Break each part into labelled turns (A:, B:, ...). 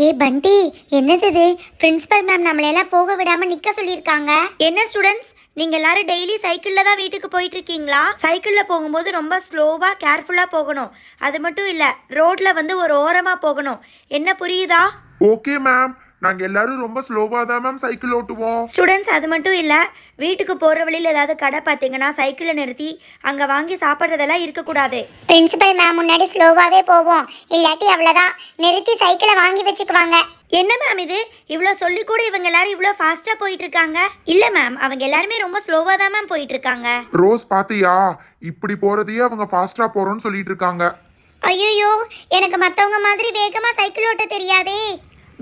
A: ஏ பண்டி, என்னது இது? பிரின்சிபல் மேம் நம்மளையெல்லாம் போக விடாம நிக்க சொல்லியிருக்காங்க.
B: என்ன ஸ்டூடெண்ட்ஸ், நீங்கள் எல்லாரும் டெய்லி சைக்கிளில் தான் வீட்டுக்கு போயிட்டு இருக்கீங்களா? சைக்கிளில் போகும்போது ரொம்ப ஸ்லோவாக கேர்ஃபுல்லாக போகணும். அது மட்டும் இல்லை, ரோட்டில் வந்து ஒரு ஓரமாக போகணும். என்ன புரியுதா?
C: ஓகே மேம், நாங்க எல்லாரும் ரொம்ப ஸ்லோவா தான் மேம் சைக்கிள் ஓட்டுவோம்.
B: ஸ்டூடெண்ட்ஸ், அது மட்டும் இல்லை, வீட்டுக்கு போகிற வழியில் ஏதாவது கடை பார்த்தீங்கன்னா சைக்கிளை நிறுத்தி அங்கே வாங்கி சாப்பிட்றதெல்லாம் இருக்கக்கூடாது.
A: பிரின்சிபல் மேம் முன்னாடி ஸ்லோவாவே போவோம், இல்லாட்டி அவ்வளோதான், நிறுத்தி சைக்கிளை வாங்கி வச்சுக்குவாங்க.
B: என்ன மேம் இது, இவ்வளோ சொல்லி கூட இவங்க எல்லாரும் இவ்வளோ ஃபாஸ்ட்டாக போயிட்டு இருக்காங்க? இல்லை மேம், அவங்க எல்லாருமே ரொம்ப ஸ்லோவாக தான் மேம் போயிட்டு இருக்காங்க.
C: ரோஸ் பாத்தியா, இப்படி போறதையே அவங்க ஃபாஸ்டா போறோம்னு சொல்லிட்டு இருக்காங்க.
A: ஐயோ, எனக்கு மற்றவங்க மாதிரி வேகமா சைக்கிள் ஓட்ட தெரியாதே.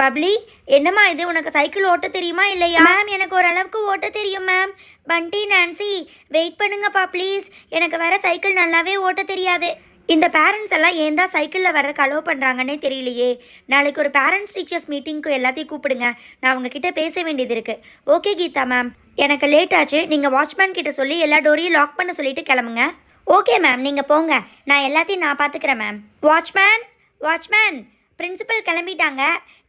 B: பப்ளி, என்னம்மா இது, உனக்கு சைக்கிள் ஓட்ட தெரியுமா இல்லையா? மேம், எனக்கு ஓரளவுக்கு ஓட்ட தெரியும் மேம். பண்டி, நான்சி, வெயிட் பண்ணுங்கப்பா ப்ளீஸ், எனக்கு வேற சைக்கிள் நல்லாவே ஓட்ட தெரியாது. இந்த பேரண்ட்ஸ் எல்லாம் ஏன் தான் சைக்கிளில் வர அலோவ் பண்ணுறாங்கன்னே தெரியலையே. நாளைக்கு ஒரு பேரண்ட்ஸ் டீச்சர்ஸ் மீட்டிங்க்கு எல்லாத்தையும் கூப்பிடுங்க, நான் அவங்கக்கிட்ட பேச வேண்டியது இருக்குது. ஓகே கீதா மேம், எனக்கு லேட் ஆச்சு, நீங்கள் வாட்ச்மேன் கிட்ட சொல்லி எல்லா டோரையும் லாக் பண்ண சொல்லிட்டு கிளம்புங்க. ஓகே மேம், நீங்கள் போங்க, நான் எல்லாத்தையும் நான் பார்த்துக்கிறேன் மேம். வாட்ச்மேன், வாட்ச்மேன், பிரின்சிபல் கிளம்பிட்டாங்க,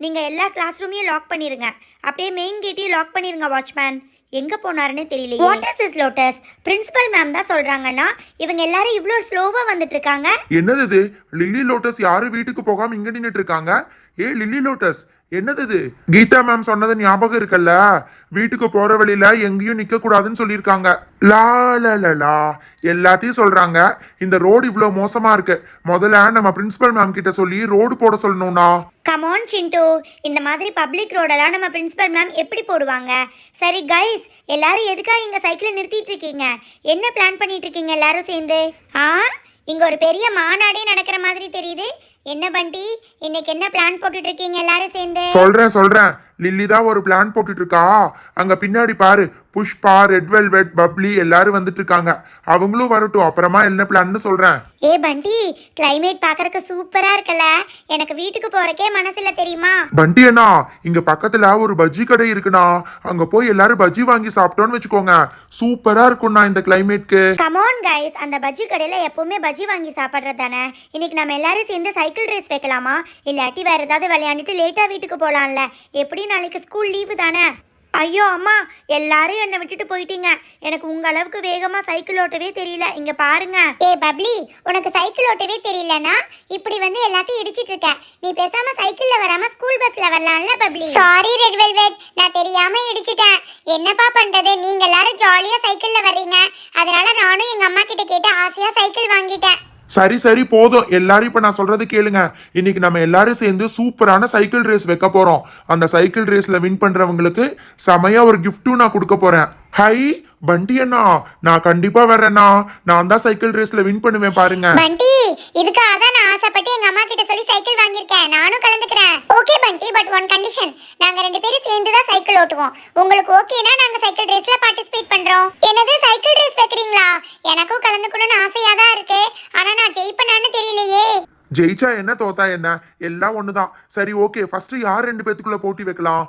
B: நீங்கள் எல்லா கிளாஸ் ரூமையும் லாக் பண்ணிடுங்க. அப்படியே மெயின் கேட்டையும் லாக் பண்ணிடுங்க. வாட்ச்மேன் எங்கே போனாருன்னு தெரியல.
A: What is this lotus? Principal ma'am தான் சொல்கிறாங்கன்னா இவங்க எல்லாரும் இவ்வளோ ஸ்லோவாக வந்துட்டு இருக்காங்க.
C: என்னது இது? லில்லி லோட்டஸ் யாரும் வீட்டுக்கு போகாம இங்க நின்னுட்டு இருக்காங்க. ஏ லில்லி லோட்டஸ், என்னது இது? கீதா மேம் சொன்னது ஞாபகம் இருக்குல்ல, வீட்டுக்கு போற வழியில எங்கேயும் நிக்க கூடாதுன்னு சொல்லியிருக்காங்க. லா லா லா லா, எல்லாத்தையும் சொல்றாங்க. இந்த ரோடு இவ்வளவு மோசமா இருக்கு, முதல்ல நம்ம பிரின்சிபல் மேம் கிட்ட சொல்லி ரோடு போட சொல்லணும்னா.
A: கமான் சிண்டு, இந்த மாதிரி பப்ளிக் ரோடெல்லாம் நம்ம பிரின்சிபல் மேம் எப்படி போடுவாங்க? சரி கைஸ், எல்லாரும் எதுக்காக இங்கே சைக்கிளை நிறுத்திட்டு இருக்கீங்க? என்ன பிளான் பண்ணிட்டு இருக்கீங்க எல்லாரும் சேர்ந்து? இங்கே ஒரு பெரிய மாநாடே நடக்கிற மாதிரி தெரியுது. என்ன பண்டி, இன்னைக்கு என்ன பிளான் போட்டுட்டு இருக்கீங்க எல்லாரும் சேர்ந்து?
C: சொல்றேன், லில்லி தான் ஒரு பிளான் போட்டுட்டு இருக்கா. அங்க பின்னாடி பாரு, புஷ்பா, ரெட் வெல்வெட், பப்ளி எல்லாரும் வந்துட்டு இருக்காங்க. அவங்களும் வரட்டும், அப்புறமா என்ன பிளான்னு சொல்றேன்.
A: ஏ பண்டி, கிளைமேட் பார்க்கறதுக்கு சூப்பரா இருக்குல்ல, எனக்கு வீட்டுக்கு போறக்கே மனசுல தெரியுமா?
C: பண்டி அண்ணா, இங்க பக்கத்துல ஒரு பஜ்ஜி கடை இருக்குண்ணா, அங்க போய் எல்லாரும் பஜ்ஜி வாங்கி சாப்பிட்டோன்னு வச்சுக்கோங்க, சூப்பரா இருக்கும்ண்ணா இந்த கிளைமேட்க்கு.
A: கமான் கைஸ், அந்த பஜ்ஜி கடையில எப்பவுமே பஜ்ஜி வாங்கி சாப்பிட்றது தானே. இன்னைக்கு நம்ம எல்லாரும் சேர்ந்து சைக்கிள் ரேஸ் வைக்கலாமா? இல்லாட்டி வேற ஏதாவது விளையாண்டுட்டு லேட்டா வீட்டுக்கு போலாம்ல? எப்படி நாளைக்கு ஸ்கூல் லீவு தானே.
B: ஐயோ அம்மா, எல்லாரும் என்னை விட்டுட்டு போயிட்டீங்க. எனக்கு உங்க அளவுக்கு வேகமா சைக்கிள் ஓட்டவே தெரியல. இங்க பாருங்க.
A: ஏ பப்ளி, உனக்கு சைக்கிள் ஓட்டவே தெரியலனா இப்படி வந்து எல்லாத்தையும் இடிச்சிட்டு இருக்க. நீ பேசாம சைக்கிள்ல வராம ஸ்கூல் பஸ்ல வரலாம்ல பப்ளி. சாரி ரெட் வெல்வெட், நான் தெரியாம இடிச்சிட்டேன். என்னப்பா பண்றது, நீங்க எல்லாரும் ஜாலியா சைக்கிள்ல வர்றீங்க, அதனால நானும் எங்க அம்மா கிட்ட கேட்டு ஆசையா சைக்கிள் வாங்கிட்டேன்.
C: சரி போதும், எல்லாரும் இப்ப நான் சொல்றது கேளுங்க. இன்னைக்கு நம்ம எல்லாரும் சேர்ந்து சூப்பரான சைக்கிள் ரேஸ் வைக்க போறோம். அந்த சைக்கிள் ரேஸ்ல வின் பண்றவங்களுக்கு செமையா ஒரு கிஃப்ட்டும் நான் கொடுக்க போறேன். ஹை பண்டி அண்ணா, நான் கண்டிப்பா வரேண்ணா, நான் தான் சைக்கிள் ரேஸ்ல வின் பண்ணுவேன் பாருங்க.
A: பண்டி, இதுக்காக தான் நான் ஆசைப்பட்டு எங்க அம்மா கிட்ட சொல்லி சைக்கிள் வாங்கியிருக்கேன், நானும் கலந்துக்கிறேன். ஓகே பண்டி, பட் ஒன் கண்டிஷன், நாங்க ரெண்டு பேரும் சேர்ந்து தான் சைக்கிள் ஓட்டுவோம். உங்களுக்கு ஓகேனா நாங்க சைக்கிள் ரேஸ்ல பார்ட்டிசிபேட் பண்றோம். என்னது சைக்கிள் ரேஸ் வைக்கிறீங்களா? எனக்கும் கலந்துக்கணும்னு ஆசையா தான் இருக்கு, ஆனா நான் ஜெயிப்பேனான்னு தெரியலையே.
C: ஜெயிச்சா என்ன தோத்தா என்ன, எல்லாம் ஒண்ணுதான். சரி ஓகே, ஃபர்ஸ்ட் யார் ரெண்டு பேத்துக்குள்ள போட்டி வைக்கலாம்?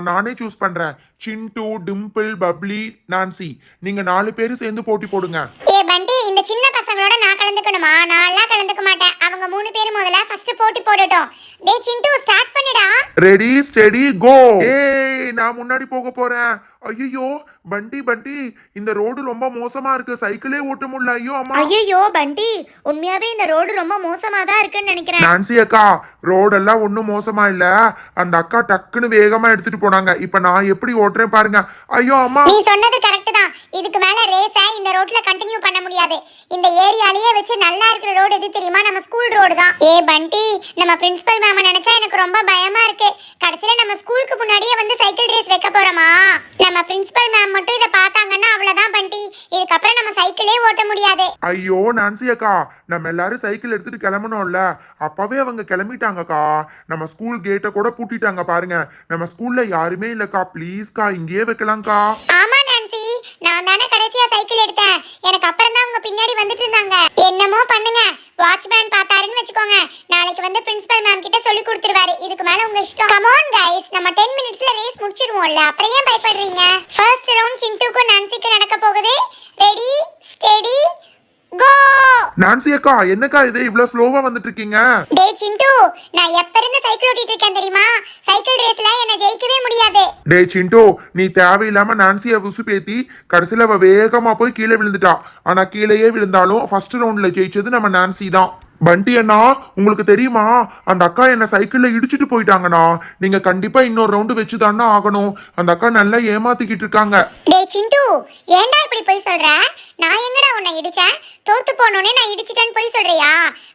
C: நானே சூஸ் பண்றேன். சிண்டு, டிம்பிள், பப்ளி, நான்சி, நீங்க 4 பேரும் சேர்ந்து போட்டி போடுங்க.
A: ஏ பண்டி, இந்த சின்ன பசங்களோட நான் கலந்துக்கணுமா? நான்லாம் கலந்துக்க மாட்டேன். அவங்க 3 பேரும் முதல்ல ஃபர்ஸ்ட் போட்டி போடட்டும். டேய் சிண்டு, ஸ்டார்ட் பண்ணுடா.
C: Ready steady go. ஏய், நான் முன்னாடி போக போறேன். ஐயோ பண்டி, இந்த ரோடு ரொம்ப மோசமா இருக்கு, சைக்கிளே ஓட்ட முடியல. ஐயோ அம்மா.
A: ஐயோ பண்டி, உண்மையாவே இந்த ரோடு ரொம்ப மோசமா தான் இருக்குன்னு நினைக்கிறேன்.
C: நான்சி அக்கா, ரோடெல்லாம் ஒன்றும் மோசமா இல்ல, அந்த அக்கா டக்குன்னு வேகமா எடுத்துட்டு போனாங்க. இப்ப நான் எப்படி ஓட்டுறேன் பாருங்க. ஐயோ அம்மா.
A: நீ சொன்னது கரெக்ட் தான், இதுக்கு மேல ரேஸ இந்த ரோட்ல கண்டினியூ பண்ண முடியாது. இந்த ஏரியாலயே வச்சு நல்லா இருக்கிற ரோடு எது தெரியுமா? நம்ம ஸ்கூல் ரோடு தான். ஏ பண்டி, நம்ம பிரின்சிபல் மேம் நினைச்சா எனக்கு ரொம்ப பயமா இருக்கு. கடைசியில நம்ம ஸ்கூலுக்கு முன்னாடியே வந்து சைக்கிள் ரேஸ் வைக்க போறோமா? நம்ம பிரின்சிபல் மேம் மட்டும் இத பார்த்தாங்கன்னா அவ்வளவுதான் பண்டி, இதுக்கப்புறம் நம்ம சைக்கிளே ஓட்ட முடியாது.
C: ஐயோ நான்சி அக்கா, நம்ம எல்லாரும் சைக்கிள் எடுத்துட்டு கிளம்பணும்ல, அப்பவே அவங்க கிளம்பிட்டாங்கக்கா. நம்ம ஸ்கூல் கேட்டை கூட பூட்டிட்டாங்க பாருங்க. நம்ம ஸ்கூல்ல யாருமே இல்லக்கா, ப்ளீஸ்க்கா இங்கேயே வைக்கலாம்க்கா.
A: ஆமா நான்சி, நான் தானே கடைசியா சைக்கிள் எடுத்தேன், எனக்கு அப்புறம் தான் அவங்க பின்னாடி வந்துட்டு இருந்தாங்க. என்னமோ பண்ணுங்க, வாட்ச்மேன் பார்த்தாருன்னு வெச்சுக்கோங்க, நாளைக்கு வந்து பிரின்சிபல் மேம் கிட்ட சொல்லி கொடுத்துருவாரு. இதுக்கு மேல உங்க இஷ்டம். கம் ஆன் गाइस, நம்ம 10 மினிட்ஸ்ல ரேஸ் முடிச்சிடுவோம்ல, அப்புறம் ஏன் பயப்படுறீங்க? ஃபர்ஸ்ட் ரவுண்ட் சிண்டுக்கு நான்சிக்கு நடக்க போகுது. ரெடி ஸ்டெடி கோ.
C: நான்சி அக்கா என்னக்கா இது இவ்ளோ ஸ்லோவா வந்துட்டு இருக்கீங்க?
A: டேய் சிண்டு, நான் எப்ப இருந்து சைக்கிள் ஓட்டிட்டு இருக்கேன் தெரியுமா? சைக்கிள் ரேஸ்ல என்ன ஜெயிக்கவே முடியாது.
C: டேய் சிண்டு, நீ தேவையில்லாம நான்சிய உசுப்பேத்தி கடைசியில அவ வேகமா போய் கீழே விழுந்துட்டா. ஆனா கீழேயே விழுந்தாலும் ஃபர்ஸ்ட் ரவுண்ட்ல ஜெயிச்சது நம்ம நான்சி தான். பண்டி அண்ணா, உங்களுக்கு தெரியுமா அந்த அக்கா என்ன சைக்கிள்ல இடிச்சிட்டு போயிட்டாங்கண்ணா. நீங்க கண்டிப்பா இன்னொரு ரவுண்டு வச்சுதான்னா ஆகணும். அந்த அக்கா நல்லா ஏமாத்திக்கிட்டு இருக்காங்க.
A: டேய் சிண்டு, ஏன்டா இப்படி போய் சொல்ற? நான் எங்கடா உன்னை இடிச்சேன்? தோத்து போனோனே நான் இடிச்சிட்டேன்னு போய் சொல்றியா?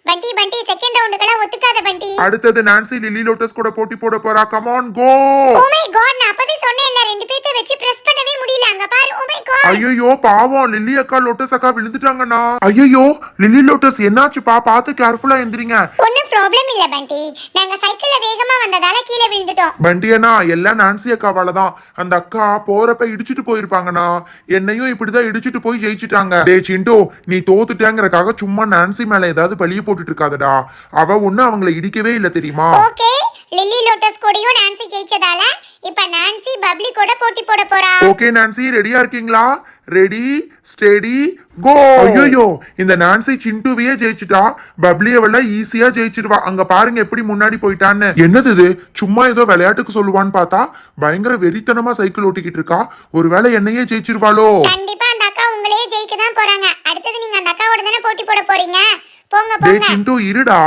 A: பண்டி பண்டி, செகண்ட் ரவுண்டுக்கெல்லாம் ஒத்துக்காத பண்டி.
C: அடுத்தது நான்சி லில்லி லோட்டஸ் கூட போட்டி போட போறா. Come on go.
A: Oh my God, நான் அப்பவே சொன்னேன்ல, ரெண்டு பேத்தை வச்சு பிரஸ் பண்ணவே முடியல. அங்க பாரு. Oh my God.
C: ஐயோ பாவம், லில்லி அக்கா லோட்டஸ் அக்கா விழுந்துட்டாங்கண்ணா. ஐயோ லில்லி லோட்டஸ் என்னாச்சுப்பா? பார்த்து கேர்ஃபுல்லா எந்திரிங்க.
A: ஒன்னும் ப்ராப்ளம் இல்ல பண்டி, நாங்க சைக்கிள்ல வேகமா வந்ததால கீழே விழுந்துட்டோம்.
C: பண்டி அண்ணா, எல்லாம் நான்சி அக்காவால தான். அந்த அக்கா போறப்ப இடிச்சிட்டு போயிருப்பாங்கண்ணா. என்னையும் இப்படிதான் இடிச்சிட்டு போய் ஜெயிச்சிட்டாங்க. டே சிண்டு, நீ தோத்துட்டேங்கறக்காக சும்மா நான்சி மேல ஏதாவது பழிய போட்டுட்டு இருக்காதடா. அவ ஒண்ணு அவங்கள இடிக்கவே இல்ல தெரியுமா?
A: ஓகே, லில்லி லோட்டஸ் கூடயும் நான்சி ஜெயிச்சதால இப்ப நான்சி பப்ளி கூட போட்டி போட போறா.
C: ஓகே நான்சி, ரெடியா இருக்கீங்களா? Ready steady go. ஐயோ, இந்த நான்சி சிண்டுவையே ஜெயிச்சிட்டா. பப்ளியவெல்ல ஈஸியா ஜெயிச்சிடுவா. அங்க பாருங்க எப்படி முன்னாடி போயிட்டான்னு. என்னது இது? சும்மா ஏதோ விளையாட்டுக்கு சொல்லுவான்னு பார்த்தா பயங்கர வெறித்தனமா சைக்கிள் ஓட்டிக்கிட்டு இருக்கா. ஒருவேளை என்னையே ஜெயிச்சிருவாளோ?
A: கண்டிப்பா அந்த அக்கா உங்களையே ஜெயிக்க தான் போறாங்க. அடுத்தது நீங்க அந்த அக்காவோட தானே போட்டி போட போறீங்க. போங்க
C: டே
A: போங்க.
C: சிண்டு இருடா.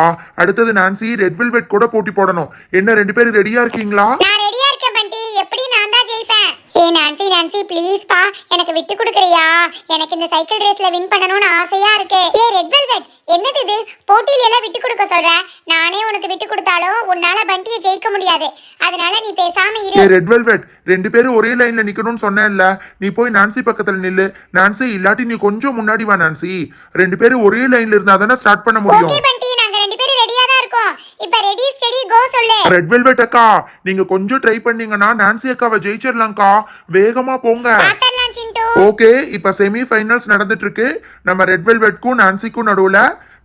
C: அடுத்தது நான்சி ரெட் வெல்வெட் கூட போட்டி போடணும். என்ன ரெண்டு பேரும் ரெடியா இருக்கீங்களா?
A: நான் ரெடியா இருக்கேன் பண்டி. எப்படி நான் தான் ஜெயிப்பேன். ஏய் நான்சி நான்சி, ப்ளீஸ் பா, எனக்கு விட்டு கொடுக்கறியா? எனக்கு இந்த சைக்கிள் ரேஸ்ல வின் பண்ணணும்னு ஆசையா இருக்கு. ஏய் ரெட் வெல்வெட், என்னது இது? போட்டியில எல்லாம் விட்டு கொடுக்க சொல்ற? நானே உனக்கு விட்டு கொடுத்தாலும் உன்னால பண்டியை ஜெயிக்க முடியாது. அதனால நீ பேசாம
C: ஏ
A: இரு.
C: ரெட் வெல்வெட், ரெண்டு பேரும் ஒரே லைன்ல நிக்கணும்னு சொன்னேன்ல. நீ போய் நான்சி பக்கத்துல நில்லு. நான்சி இல்லாட்டி நீ கொஞ்சம் முன்னாடி வா நான்சி. ரெண்டு பேரும் ஒரே லைன்ல இருந்தா தானே ஸ்டார்ட் பண்ண முடியும்.
A: ஓகே பண்டி, நாங்க ரெண்டு பேரும் ரெடியா தான் இருக்கோம். இப்ப ரெடி ஸ்டெடி கோ சொல்லு.
C: ரெட் வெல்வெட் அக்கா, நீங்க கொஞ்சம் ட்ரை பண்ணீங்கன்னா நான்சி அக்காவை ஜெயிச்சிடலாம்க்கா. வேகமா போங்க.
A: பாத்தறலாம் சிண்டு.
C: ஓகே, இப்ப செமி ஃபைனல்ஸ் நடந்துட்டு இருக்கு. நம்ம ரெட் வெல்வெட்க்கும் நான்சிக்கும் நடுவுல.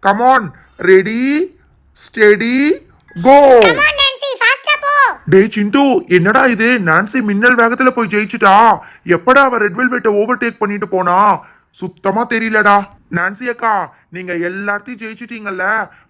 C: Come on, ready steady go.
A: Come on Nancy, ஃபாஸ்டா போ.
C: டேய் சிண்டு, என்னடா இது? நான்சி மின்னல் வேகத்துல போய் ஜெயிச்சிட்டா. எப்படா அவ ரெட் வெல்வெட்டை ஓவர்டேக் பண்ணிட்டு போனா? சுத்தமா தெரியலடா. நான்சி அக்கா, நீங்க எல்லாத்தையும் ஜெயிச்சிட்டீங்கல்ல.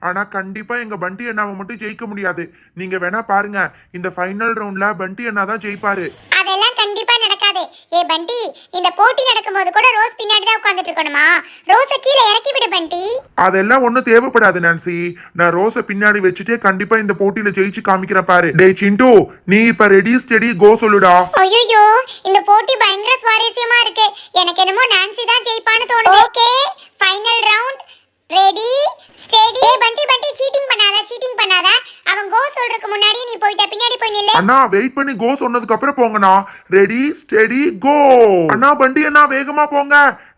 C: ஆனா கண்டிப்பா எங்க பண்டி அண்ணாவை மட்டும் ஜெயிக்க முடியாது. நீங்க வேணா பாருங்க, இந்த ஃபைனல் ரவுண்ட்ல பண்டி அண்ணா தான் ஜெயிப்பாரு.
A: அதெல்லாம் கண்டிப்பா நடக்காது. ஏ பண்டி, இந்த போட்டி நடக்கும்போது கூட ரோஸ் பின்னாடி தான் உட்கார்ந்துட்டு இருக்கணுமா? ரோஸை கீழே இறக்கி விடு பண்டி.
C: அதெல்லாம் ஒண்ணும் தேவைப்படாது நான்சி. நான் ரோஸை பின்னாடி வச்சுட்டே கண்டிப்பா இந்த போட்டியில ஜெயிச்சு காமிக்கிறேன் பாரு. டேய் சிண்டு, நீ இப்ப ரெடி ஸ்டெடி கோ சொல்லுடா.
A: ஐயோ, இந்த போட்டி பயங்கர சுவாரஸ்யமா இருக்கு. எனக்கு என்னமோ நான்சி தான் ஜெயிப்பான்னு தோணுது. Okay, final round. Ready steady. ஏ பண்டி பண்டி, சீட்டிங் பண்ணாத, சீட்டிங் பண்ணாத. அவன் கோ சொல்றதுக்கு முன்னாடி நீ போய்ட்ட, பின்னாடி போய் நில்லு.
C: அண்ணா வெயிட் பண்ணி கோ சொன்னதுக்கு அப்புறம் போங்கண்ணா. ரெடி ஸ்டெடி கோ. அண்ணா பண்டி அண்ணா வேகமா போங்க.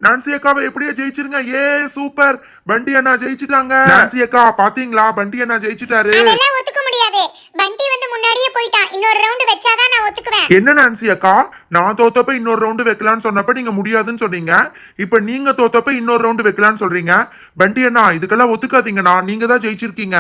C: நான்சி அக்காவை எப்படியே ஜெயிச்சிருங்க. ஏ சூப்பர், பண்டி அண்ணா ஜெயிச்சிட்டாங்க. நான்சி அக்கா பாத்தீங்களா, பண்டி அண்ணா ஜெயிச்சிட்டாரு.
A: அதெல்லாம் ஒத்துக்க முடியாது. பண்டி வந்து முன்னாடியே போயிட்டான். இன்னொரு ரவுண்ட் வச்சாதான் நான் ஒத்துக்குவேன்.
C: என்ன நான்சி அக்கா, நான் தோத்தப்ப இன்னொரு ரவுண்டு வைக்கலாம்னு சொன்னப்ப நீங்க முடியாதுன்னு சொன்னீங்க. இப்ப நீங்க தோத்தப்ப இன்னொரு ரவுண்டு வைக்கலாம்னு சொல்றீங்க. பண்டி அண்ணா இதுக்கெல்லாம் ஒத்துக்காதீங்கண்ணா. நீங்க தான் ஜெயிச்சிருக்கீங்க.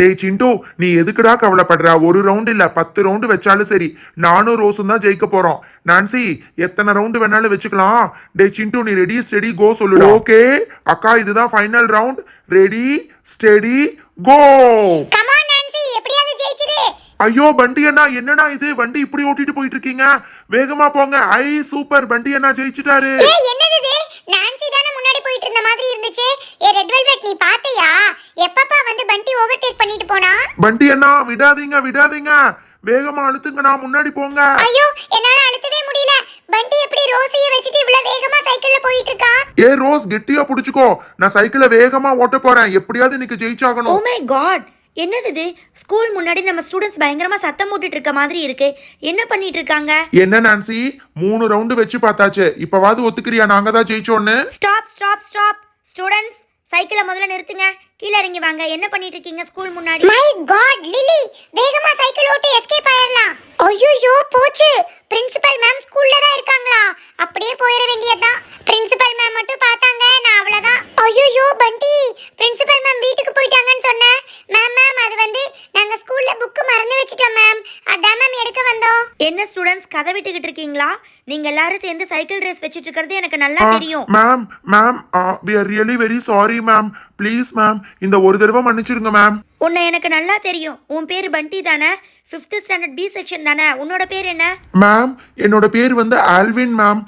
C: டேய் சிண்டு, நீ எதுக்குடா கவலைப்படுற? ஒரு ரவுண்ட் இல்ல 10 ரவுண்டு வச்சாலும் சரி, நானும் ரோஸும் தான் ஜெயிக்க போறோம். நான்சி எத்தனை ரவுண்டு வேணாலும் வச்சுக்கலாம். டேய் சிண்டு, நீ ரெடி ஸ்டெடி கோ சொல்லுடா. ஓகே அக்கா, இதுதான் final round. Ready steady go.
A: Come on Nancy, எப்படியாவது ஜெயிச்சிடு.
C: ஐயோ பண்டி அண்ணா, என்னடா இது? வண்டி இப்படி ஓட்டிட்டு போயிட்டு இருக்கீங்க. வேகமா போங்க. ஐ சூப்பர், பண்டி அண்ணா ஜெயிச்சிட்டாரு.
A: ஏய் என்னது இது? நான்சி தான முன்னாடி போயிட்டு இருந்த மாதிரி இருந்துச்சு. ஏ ரெட் வெல்வெட், நீ பாத்தியா? எப்பப்பா வந்து பண்டி ஓவர்டேக் பண்ணிட்டு போனா?
C: பண்டி அண்ணா விடாதீங்க விடாதீங்க. வேகமா அழுத்துங்க, நான் முன்னாடி போங்க.
A: ஐயோ, என்னால அழுத்தவே முடியல. பண்டி எப்படி ரோஸையே வச்சுட்டு இவ்வளவு வேகமா சைக்கிள்ல போயிட்டு இருக்கா?
C: ஏ ரோஸ், கெட்டியா புடிச்சுக்கோ. நான் சைக்கிளை வேகமா ஓட்ட போறேன். எப்படியாவது இன்னைக்கு
B: ஓ
C: ஜெயிச்சாகணும்.
B: மை காட், என்னது இது? ஸ்கூல் முன்னாடி நம்ம ஸ்டூடெண்ட்ஸ் பயங்கரமா சத்தம் போட்டுட்டு இருக்க மாதிரி இருக்கு. என்ன பண்ணிட்டு இருக்காங்க?
C: என்ன நான்சி, 3 ரவுண்டு வச்சு பார்த்தாச்சு. இப்பவாது ஒத்துக்கிறியா நாங்க தான் ஜெயிச்சோன்னு?
B: Stop stop stop. ஸ்டூடெண்ட்ஸ், சைக்கிளை முதல்ல நிறுத்துங்க. கீழே இறங்கி வாங்க. என்ன பண்ணிட்டு இருக்கீங்க ஸ்கூல் முன்னாடி?
A: மை காட் லிலி, வேகமா சைக்கிள் ஓட்டி எஸ்கேப் ஆயிரலாம். ஐயோ போச்சு, பிரின்சிபல் மேம் ஸ்கூல்ல தான் இருக்காங்களா? அப்படியே போயிட வேண்டியதுதான். பிரின்சிபல் மேம் மட்டும் பார்த்தாங்க, நான் அவ்வளவுதான். ஐயோ பண்டி, பிரின்சிபல் மேம் வீட்டுக்கு போயிட்டாங்கன்னு சொன்னேன். மேம் மேம், அது வந்து நாங்க ஸ்கூல்ல புக் மறந்து வச்சிட்டோம் மேம். அதான் மேம் எடுக்க வந்தோம்.
B: என்ன ஸ்டூடெண்ட்ஸ் கதை விட்டுக்கிட்டு இருக்கீங்களா? நீங்க எல்லாரும் சேர்ந்து சைக்கிள் ரேஸ் வச்சிட்டு இருக்கிறது எனக்கு நல்லா தெரியும்.
C: Ma'am ma'am we are really very sorry ma'am. Please ma'am, இந்த ஒரு தடவை மன்னிச்சிடுங்க மேம்.
B: உன்னை எனக்கு நல்லா தெரியும். உன் பேர் பண்டி தானே? 5th ஸ்டாண்டர்ட் பி செக்ஷன் தானே? உன்னோட பேர் என்ன?
C: மேம் என்னோட பேர் வந்து ஆல்வின் மேம்.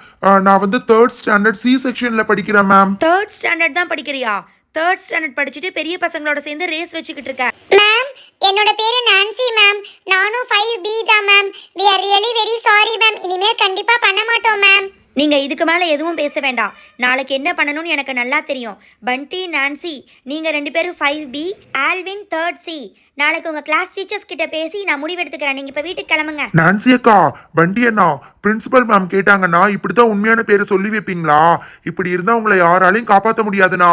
C: நான் வந்து 3rd ஸ்டாண்டர்ட் சி செக்ஷன்ல படிக்கிறேன் மேம்.
B: 3rd ஸ்டாண்டர்ட் தான் படிக்கிறியா? 3rd ஸ்டாண்டர்ட் படிச்சுட்டு பெரிய பசங்களோட சேர்ந்து ரேஸ் வச்சுக்கிட்டு இருக்க.
A: மேம் என்னோட பேரு நான்சி மேம். நானும் 5B தான் ma'am. we are really very sorry ma'am. இனிமேல் கண்டிப்பா பண்ண மாட்டோம் மேம்.
B: நீங்க இதுக்கு மேல எதுவும் பேச வேண்டாம். நாளைக்கு என்ன பண்ணணும்னு எனக்கு நல்லா தெரியும். பண்டி, நான்சி, நீங்க 2 பேரும் 5B, ஆல்வின் 3rd C. நாளைக்கு உங்க கிளாஸ் டீச்சர்ஸ் கிட்ட பேசி நான் முடிவெடுத்துக்கிறேன். நீங்க இப்ப வீட்டுக்கு கிளம்புங்க.
C: நான்சி அக்கா, பண்டி அண்ணா, பிரின்சிபல் மேம் கேட்டாங்கன்னா இப்படிதான் உண்மையான பேரை சொல்லி வைப்பீங்களா? இப்படி இருந்தா உங்களை யாராலையும் காப்பாற்ற முடியாதுண்ணா.